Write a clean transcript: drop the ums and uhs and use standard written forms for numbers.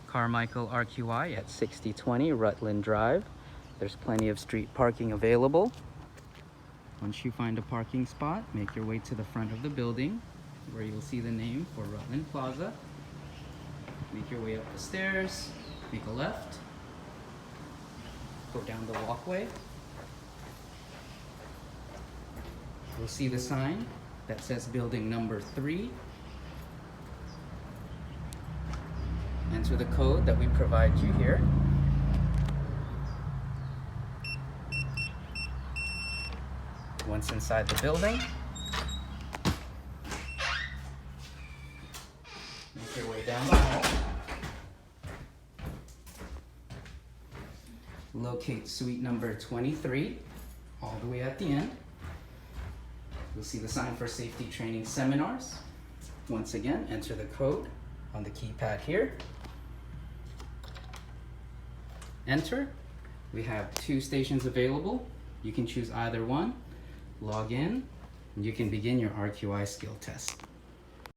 Carmichael RQI at 6020 Rutland Drive. There's plenty of street parking available. Once you find a parking spot, make your way to the front of the building where you'll see the name for Rutland Plaza. Make your way up the stairs, make a left, go down the walkway. You'll see the sign that says building number 3. Enter the code that we provide you here. Once inside the building, make your way down the hall. Locate suite number 23, all the way at the end. You'll see the sign for safety training seminars. Once again, enter the code on the keypad here. Enter. We have 2 stations available. You can choose either one. Log in, and you can begin your RQI skill test.